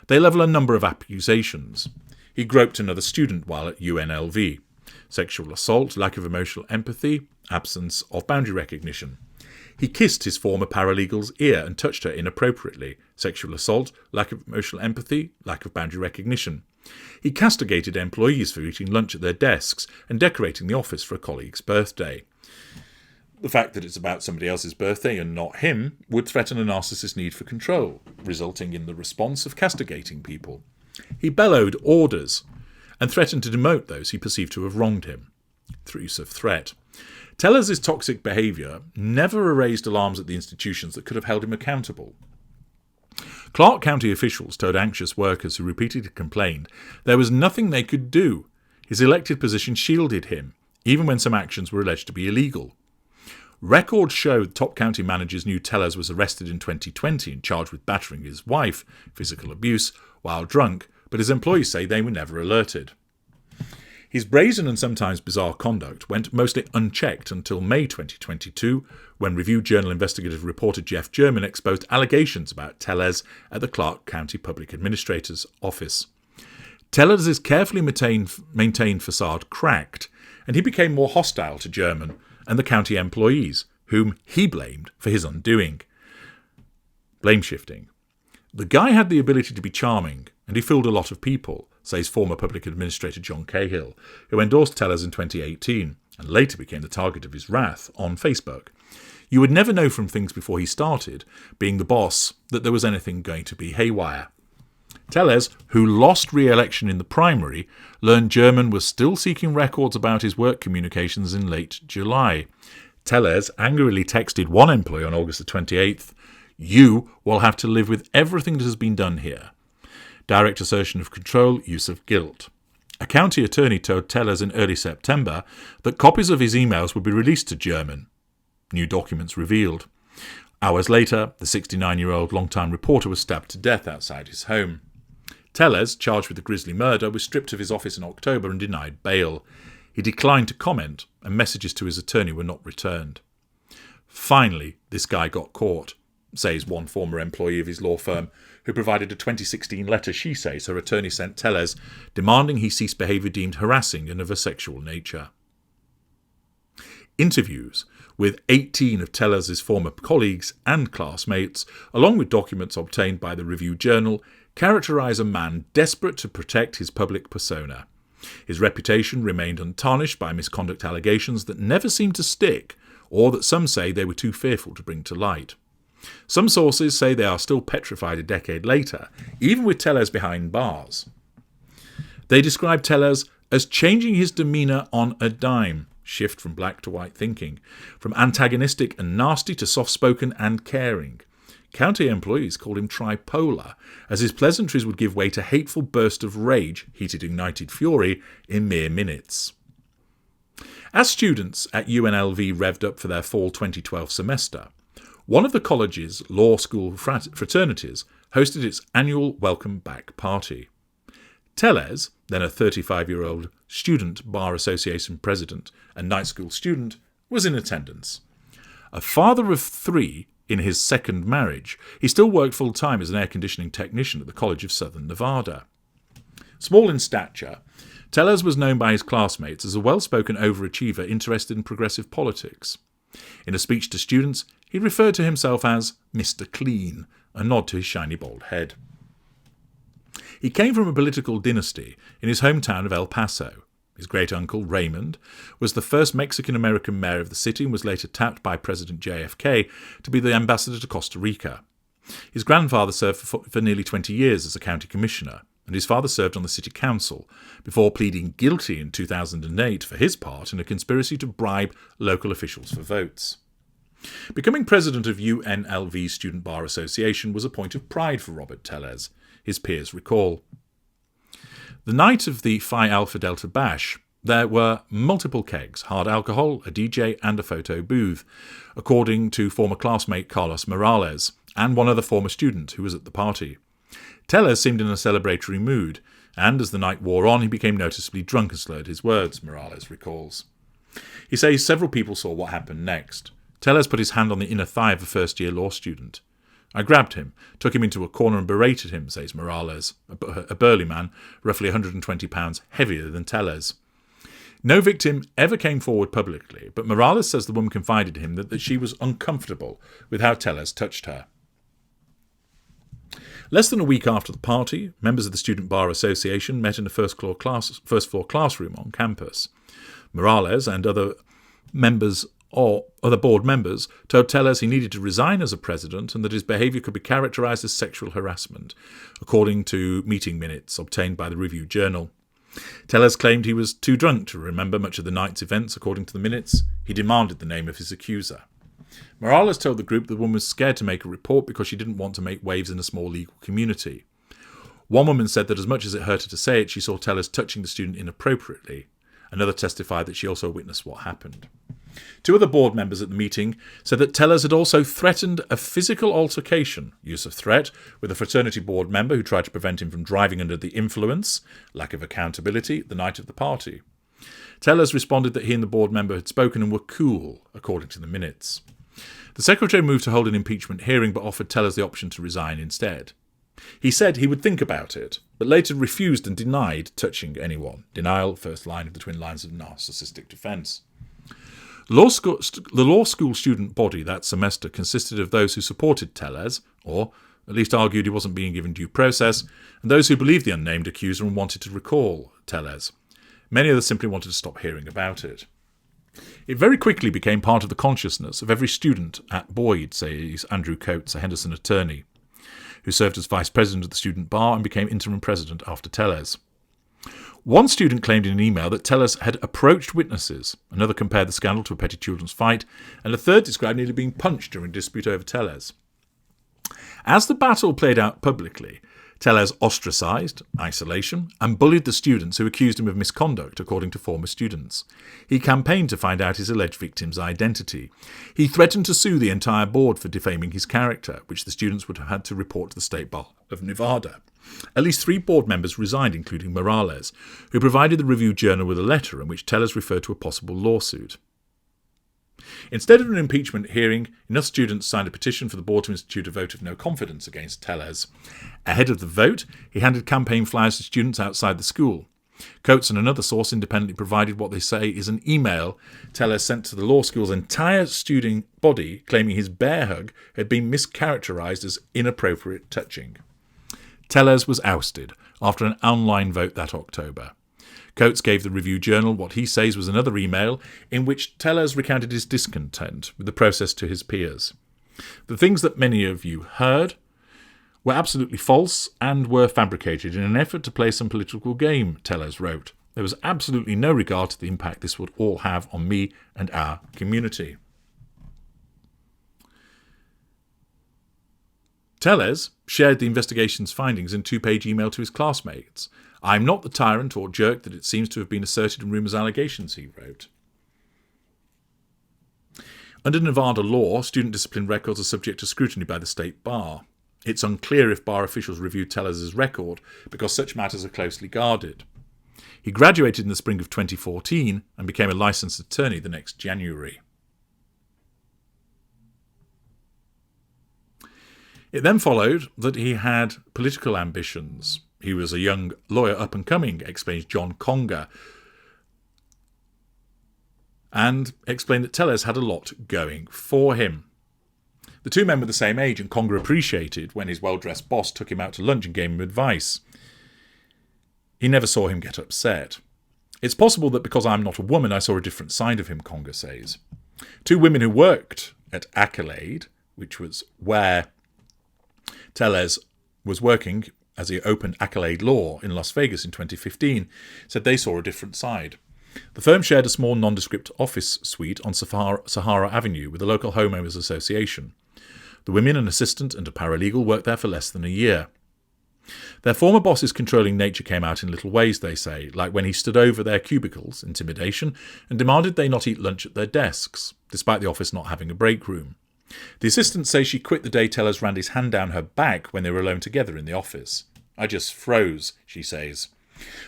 They level a number of accusations. He groped another student while at UNLV. Sexual assault, lack of emotional empathy, absence of boundary recognition. He kissed his former paralegal's ear and touched her inappropriately. Sexual assault, lack of emotional empathy, lack of boundary recognition. He castigated employees for eating lunch at their desks and decorating the office for a colleague's birthday. The fact that it's about somebody else's birthday and not him would threaten a narcissist's need for control, resulting in the response of castigating people. He bellowed orders and threatened to demote those he perceived to have wronged him, through use of threat. Tellers' toxic behaviour never raised alarms at the institutions that could have held him accountable. Clark County officials told anxious workers who repeatedly complained there was nothing they could do. His elected position shielded him, even when some actions were alleged to be illegal. Records show top county managers knew Tellers was arrested in 2020 and charged with battering his wife, physical abuse, while drunk, but his employees say they were never alerted. His brazen and sometimes bizarre conduct went mostly unchecked until May 2022, when Review Journal investigative reporter Jeff German exposed allegations about Tellers at the Clark County Public Administrator's office. Tellers' carefully maintained facade cracked, and he became more hostile to German and the county employees, whom he blamed for his undoing. Blame shifting. The guy had the ability to be charming, and he fooled a lot of people, says former public administrator John Cahill, who endorsed Tellers in 2018 and later became the target of his wrath on Facebook. You would never know from things before he started, being the boss, that there was anything going to be haywire. Tellers, who lost re-election in the primary, learned German was still seeking records about his work communications in late July. Tellers angrily texted one employee on August the 28th, "You will have to live with everything that has been done here." Direct assertion of control, use of guilt. A county attorney told Tellers in early September that copies of his emails would be released to German. New documents revealed. Hours later, the 69-year-old longtime reporter was stabbed to death outside his home. Tellers, charged with the grisly murder, was stripped of his office in October and denied bail. He declined to comment, and messages to his attorney were not returned. Finally, this guy got caught, says one former employee of his law firm, who provided a 2016 letter she says her attorney sent Tellers, demanding he cease behaviour deemed harassing and of a sexual nature. Interviews with 18 of Tellers' former colleagues and classmates, along with documents obtained by the Review Journal, characterise a man desperate to protect his public persona. His reputation remained untarnished by misconduct allegations that never seemed to stick, or that some say they were too fearful to bring to light. Some sources say they are still petrified a decade later, even with Tellers behind bars. They describe Tellers as changing his demeanour on a dime, shift from black to white thinking, from antagonistic and nasty to soft-spoken and caring. County employees called him tripolar, as his pleasantries would give way to hateful bursts of rage, heated ignited fury, in mere minutes. As students at UNLV revved up for their fall 2012 semester, one of the college's law school fraternities hosted its annual welcome back party. Tellez, then a 35-year-old student bar association president and night school student, was in attendance. A father of 3 in his second marriage, he still worked full-time as an air conditioning technician at the College of Southern Nevada. Small in stature, Tellez was known by his classmates as a well-spoken overachiever interested in progressive politics. In a speech to students, he referred to himself as Mr. Clean, a nod to his shiny bald head. He came from a political dynasty in his hometown of El Paso. His great-uncle, Raymond, was the first Mexican-American mayor of the city and was later tapped by President JFK to be the ambassador to Costa Rica. His grandfather served for nearly 20 years as a county commissioner, and his father served on the city council, before pleading guilty in 2008 for his part in a conspiracy to bribe local officials for votes. Becoming president of UNLV's Student Bar Association was a point of pride for Robert Tellez, his peers recall. The night of the Phi Alpha Delta Bash, there were multiple kegs, hard alcohol, a DJ and a photo booth, according to former classmate Carlos Morales and one other former student who was at the party. Tellez seemed in a celebratory mood, and as the night wore on he became noticeably drunk and slurred his words, Morales recalls. He says several people saw what happened next. Tellez put his hand on the inner thigh of a first-year law student. I grabbed him, took him into a corner and berated him, says Morales, a burly man, roughly 120 pounds heavier than Tellez. No victim ever came forward publicly, but Morales says the woman confided in him that she was uncomfortable with how Tellez touched her. Less than a week after the party, members of the Student Bar Association met in a first-floor classroom on campus. Morales and other board members told Tellez he needed to resign as a president and that his behaviour could be characterised as sexual harassment, according to meeting minutes obtained by the Review Journal. Tellez claimed he was too drunk to remember much of the night's events, according to the minutes. He demanded the name of his accuser. Morales told the group the woman was scared to make a report because she didn't want to make waves in a small legal community. One woman said that as much as it hurt her to say it, she saw Tellez touching the student inappropriately. Another testified that she also witnessed what happened. 2 other board members at the meeting said that Tellez had also threatened a physical altercation, use of threat, with a fraternity board member who tried to prevent him from driving under the influence, lack of accountability, the night of the party. Tellez responded that he and the board member had spoken and were cool, according to the minutes. The secretary moved to hold an impeachment hearing but offered Tellez the option to resign instead. He said he would think about it, but later refused and denied touching anyone. Denial, first line of the twin lines of narcissistic defence. The law school student body that semester consisted of those who supported Tellez, or at least argued he wasn't being given due process, and those who believed the unnamed accuser and wanted to recall Tellez. Many others simply wanted to stop hearing about it. It very quickly became part of the consciousness of every student at Boyd, says Andrew Coates, a Henderson attorney, who served as vice president of the student bar and became interim president after Tellez. One student claimed in an email that Tellez had approached witnesses, another compared the scandal to a petty children's fight, and a third described nearly being punched during a dispute over Tellez. As the battle played out publicly, Tellez ostracised, isolation, and bullied the students who accused him of misconduct, according to former students. He campaigned to find out his alleged victim's identity. He threatened to sue the entire board for defaming his character, which the students would have had to report to the State Bar of Nevada. At least 3 board members resigned, including Morales, who provided the Review Journal with a letter in which Tellez referred to a possible lawsuit. Instead of an impeachment hearing, enough students signed a petition for the board to institute a vote of no confidence against Tellez. Ahead of the vote, he handed campaign flyers to students outside the school. Coates and another source independently provided what they say is an email Tellez sent to the law school's entire student body claiming his bear hug had been mischaracterised as inappropriate touching. Tellez was ousted after an online vote that October. Coates gave the Review Journal what he says was another email in which Tellez recounted his discontent with the process to his peers. The things that many of you heard were absolutely false and were fabricated in an effort to play some political game, Tellez wrote. There was absolutely no regard to the impact this would all have on me and our community. Tellez shared the investigation's findings in a 2-page email to his classmates. "I'm not the tyrant or jerk that it seems to have been asserted in rumours allegations," he wrote. Under Nevada law, student discipline records are subject to scrutiny by the state bar. It's unclear if bar officials reviewed Tellez's record because such matters are closely guarded. He graduated in the spring of 2014 and became a licensed attorney the next January. It then followed that he had political ambitions. He was a young lawyer up and coming, explains John Conger, and explained that Tellez had a lot going for him. The two men were the same age, and Conger appreciated when his well-dressed boss took him out to lunch and gave him advice. He never saw him get upset. "It's possible that because I'm not a woman, I saw a different side of him," Conger says. Two women who worked at Accolade, which was where Tellez was working as he opened Accolade Law in Las Vegas in 2015, said they saw a different side. The firm shared a small nondescript office suite on Sahara Avenue with the local homeowners association. The women, an assistant and a paralegal, worked there for less than a year. Their former boss's controlling nature came out in little ways, they say, like when he stood over their cubicles, intimidation, and demanded they not eat lunch at their desks, despite the office not having a break room. The assistant says she quit the day Tellez ran his hand down her back when they were alone together in the office. "I just froze," she says.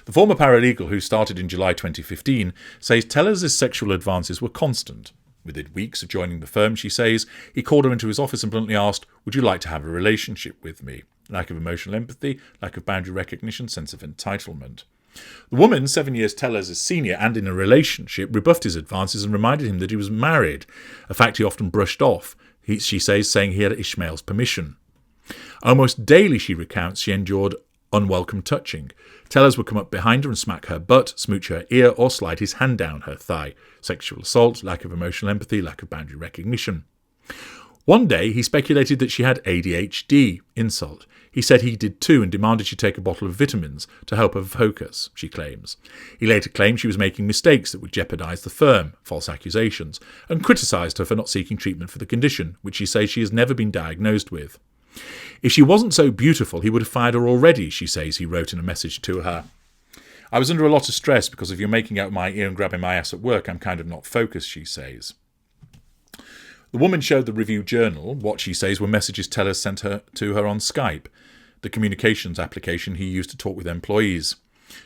The former paralegal, who started in July 2015, says Tellez's sexual advances were constant. Within weeks of joining the firm, she says, he called her into his office and bluntly asked, "Would you like to have a relationship with me?" Lack of emotional empathy, lack of boundary recognition, sense of entitlement. The woman, 7 years Tellez's senior and in a relationship, rebuffed his advances and reminded him that he was married, a fact he often brushed off, she says, saying he had Ishmael's permission. Almost daily, she recounts, she endured unwelcome touching. Tellez would come up behind her and smack her butt, smooch her ear, or slide his hand down her thigh. Sexual assault, lack of emotional empathy, lack of boundary recognition. One day, he speculated that she had ADHD. Insult. He said he did too and demanded she take a bottle of vitamins to help her focus, she claims. He later claimed she was making mistakes that would jeopardise the firm, false accusations, and criticised her for not seeking treatment for the condition, which she says she has never been diagnosed with. If she wasn't so beautiful, he would have fired her already, she says he wrote in a message to her. "I was under a lot of stress because if you're making out my ear and grabbing my ass at work, I'm kind of not focused," she says. The woman showed the Review Journal what she says were messages Tellez sent to her on Skype, the communications application he used to talk with employees.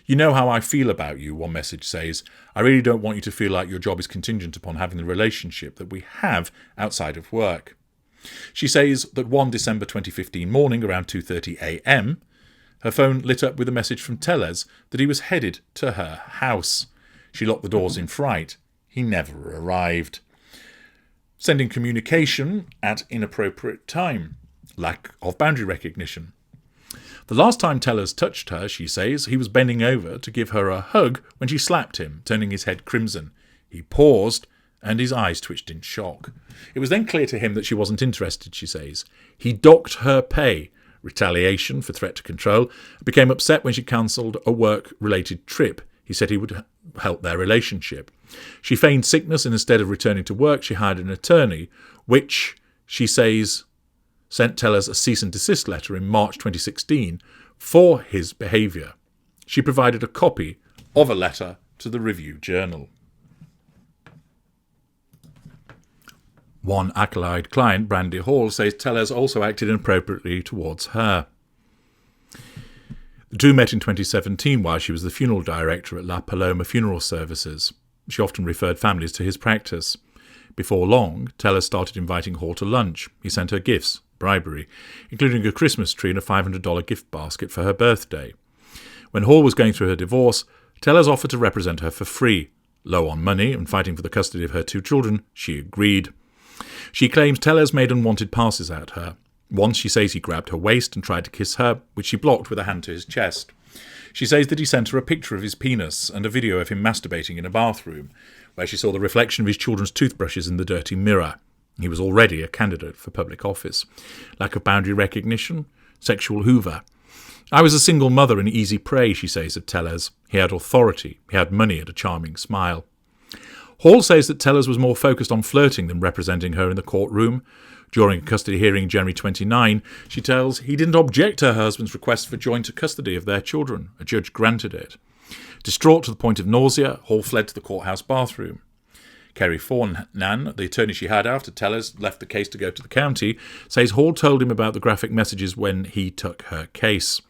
"You know how I feel about you," one message says. "I really don't want you to feel like your job is contingent upon having the relationship that we have outside of work." She says that one December 2015 morning around 2:30 a.m, her phone lit up with a message from Tellez that he was headed to her house. She locked the doors in fright. He never arrived. Sending communication at inappropriate time. Lack of boundary recognition. The last time Tellez touched her, she says, he was bending over to give her a hug when she slapped him, turning his head crimson. He paused, and his eyes twitched in shock. It was then clear to him that she wasn't interested, she says. He docked her pay, retaliation for threat to control, and became upset when she cancelled a work-related trip. He said he would help their relationship. She feigned sickness, and instead of returning to work, she hired an attorney, which, she says, sent Tellez a cease and desist letter in March 2016 for his behaviour. She provided a copy of a letter to the Review Journal. One Accolade client, Brandy Hall, says Tellez also acted inappropriately towards her. The two met in 2017 while she was the funeral director at La Paloma Funeral Services. She often referred families to his practice. Before long, Tellez started inviting Hall to lunch. He sent her gifts, bribery, including a Christmas tree and a $500 gift basket for her birthday. When Hall was going through her divorce, Tellez offered to represent her for free. Low on money and fighting for the custody of her two children, she agreed. She claims Tellez made unwanted passes at her. Once she says he grabbed her waist and tried to kiss her, which she blocked with a hand to his chest. She says that he sent her a picture of his penis and a video of him masturbating in a bathroom, where she saw the reflection of his children's toothbrushes in the dirty mirror. He was already a candidate for public office. Lack of boundary recognition, sexual hoover. I was a single mother and easy prey, she says of Tellez. He had authority, he had money and a charming smile. Hall says that Tellers was more focused on flirting than representing her in the courtroom. During a custody hearing in January 29, she tells he didn't object to her husband's request for joint custody of their children. A judge granted it. Distraught to the point of nausea, Hall fled to the courthouse bathroom. Kerry Fornan, the attorney she had after Tellers left the case to go to the county, says Hall told him about the graphic messages when he took her case.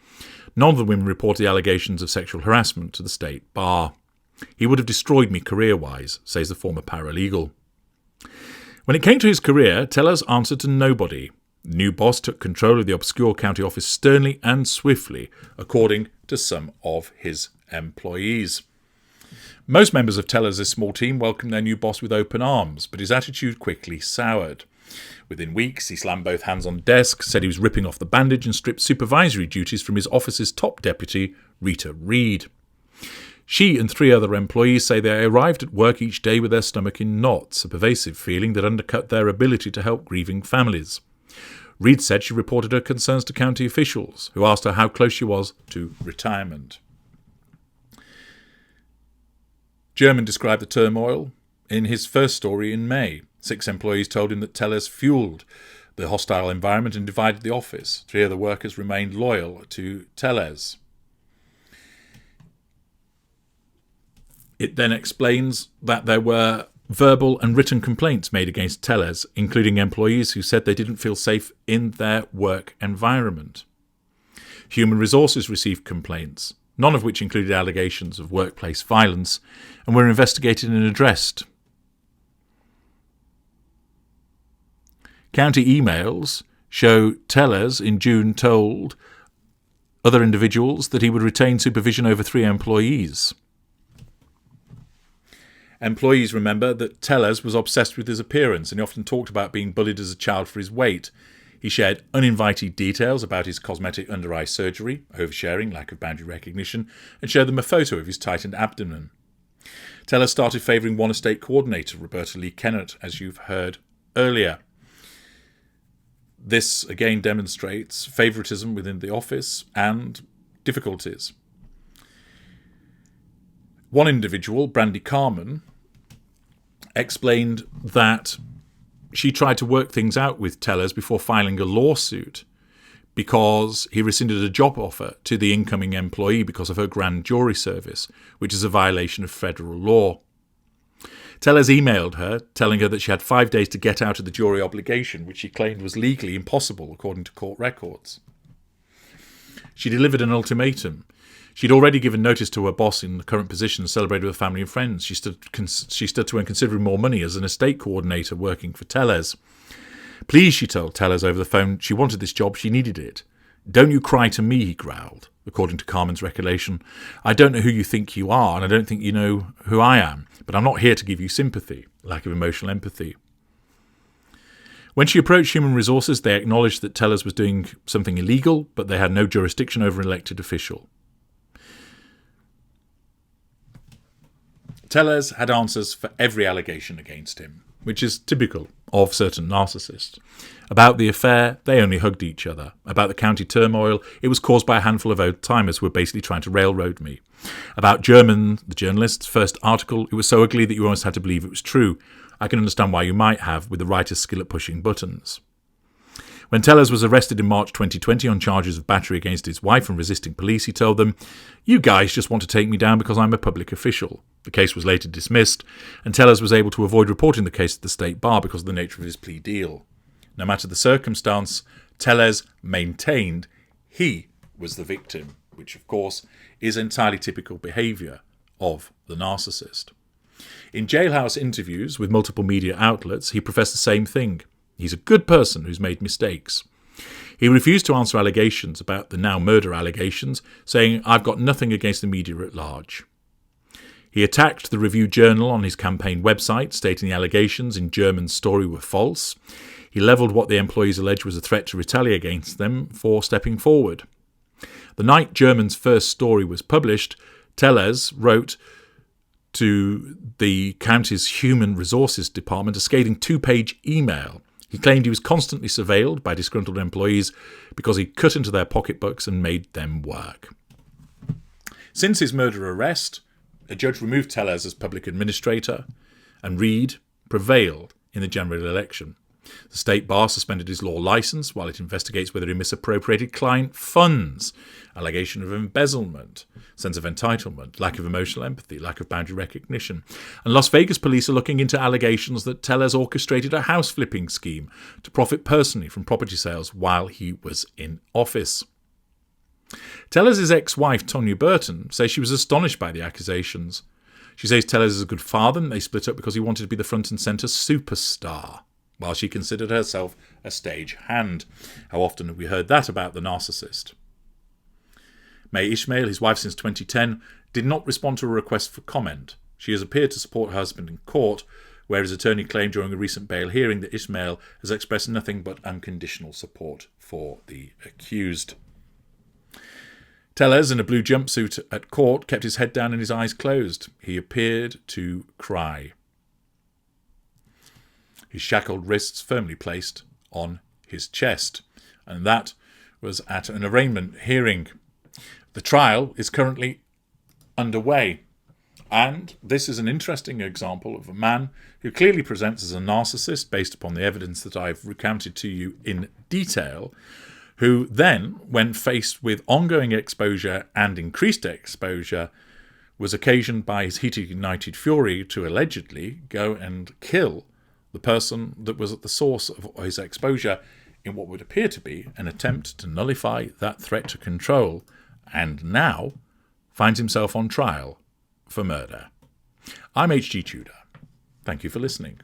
None of the women reported the allegations of sexual harassment to the state bar. He would have destroyed me career-wise, says the former paralegal. When it came to his career, Tellers answered to nobody. The new boss took control of the obscure county office sternly and swiftly, according to some of his employees. Most members of Tellers' small team welcomed their new boss with open arms, but his attitude quickly soured. Within weeks, he slammed both hands on the desk, said he was ripping off the bandage and stripped supervisory duties from his office's top deputy, Rita Reid. She and 3 other employees say they arrived at work each day with their stomach in knots, a pervasive feeling that undercut their ability to help grieving families. Reid said she reported her concerns to county officials, who asked her how close she was to retirement. German described the turmoil in his first story in May. 6 employees told him that Tellers fueled the hostile environment and divided the office. 3 other workers remained loyal to Tellers. It then explains that there were verbal and written complaints made against Tellers, including employees who said they didn't feel safe in their work environment. Human Resources received complaints, none of which included allegations of workplace violence, and were investigated and addressed. County emails show Tellers in June told other individuals that he would retain supervision over 3 employees. Employees remember that Tellers was obsessed with his appearance and he often talked about being bullied as a child for his weight. He shared uninvited details about his cosmetic under-eye surgery, oversharing, lack of boundary recognition, and showed them a photo of his tightened abdomen. Tellers started favouring one estate coordinator, Roberta Lee Kennett, as you've heard earlier. This again demonstrates favouritism within the office and difficulties. One individual, Brandy Carman, explained that she tried to work things out with Tellers before filing a lawsuit because he rescinded a job offer to the incoming employee because of her grand jury service, which is a violation of federal law. Tellers emailed her, telling her that she had 5 days to get out of the jury obligation, which she claimed was legally impossible according to court records. She delivered an ultimatum. She'd already given notice to her boss in the current position and celebrated with family and friends. She stood to earn considerably more money as an estate coordinator working for Tellers. Please, she told Tellers over the phone, she wanted this job, she needed it. Don't you cry to me, he growled, according to Carmen's recollection. I don't know who you think you are, and I don't think you know who I am, but I'm not here to give you sympathy, lack of emotional empathy. When she approached Human Resources, they acknowledged that Tellers was doing something illegal, but they had no jurisdiction over an elected official. Tellers had answers for every allegation against him, which is typical of certain narcissists. About the affair, they only hugged each other. About the county turmoil, it was caused by a handful of old-timers who were basically trying to railroad me. About German, the journalist's first article, it was so ugly that you almost had to believe it was true. I can understand why you might have, with the writer's skill at pushing buttons. When Tellers was arrested in March 2020 on charges of battery against his wife and resisting police, he told them, "You guys just want to take me down because I'm a public official." The case was later dismissed, and Tellers was able to avoid reporting the case to the state bar because of the nature of his plea deal. No matter the circumstance, Tellers maintained he was the victim, which of course is entirely typical behaviour of the narcissist. In jailhouse interviews with multiple media outlets, he professed the same thing. He's a good person who's made mistakes. He refused to answer allegations about the now murder allegations, saying, "I've got nothing against the media at large." He attacked the Review Journal on his campaign website, stating the allegations in German's story were false. He levelled what the employees alleged was a threat to retaliate against them for stepping forward. The night German's first story was published, Tellers wrote to the county's Human Resources Department a scathing 2-page email. He claimed he was constantly surveilled by disgruntled employees because he cut into their pocketbooks and made them work. Since his murder arrest, a judge removed Tellers as public administrator, and Reid prevailed in the general election. The state bar suspended his law licence while it investigates whether he misappropriated client funds, allegation of embezzlement, sense of entitlement, lack of emotional empathy, lack of boundary recognition. And Las Vegas police are looking into allegations that Tellez orchestrated a house flipping scheme to profit personally from property sales while he was in office. Tellez's ex-wife, Tonya Burton, says she was astonished by the accusations. She says Tellez is a good father and they split up because he wanted to be the front and centre superstar, while she considered herself a stage hand. How often have we heard that about the narcissist? May Ishmael, his wife since 2010, did not respond to a request for comment. She has appeared to support her husband in court, where his attorney claimed during a recent bail hearing that Ishmael has expressed nothing but unconditional support for the accused. Tellez, in a blue jumpsuit at court, kept his head down and his eyes closed. He appeared to cry, his shackled wrists firmly placed on his chest. And that was at an arraignment hearing. The trial is currently underway. And this is an interesting example of a man who clearly presents as a narcissist based upon the evidence that I've recounted to you in detail, who then, when faced with ongoing exposure and increased exposure, was occasioned by his heated ignited fury to allegedly go and kill the person that was at the source of his exposure in what would appear to be an attempt to nullify that threat to control, and now finds himself on trial for murder. I'm H.G. Tudor. Thank you for listening.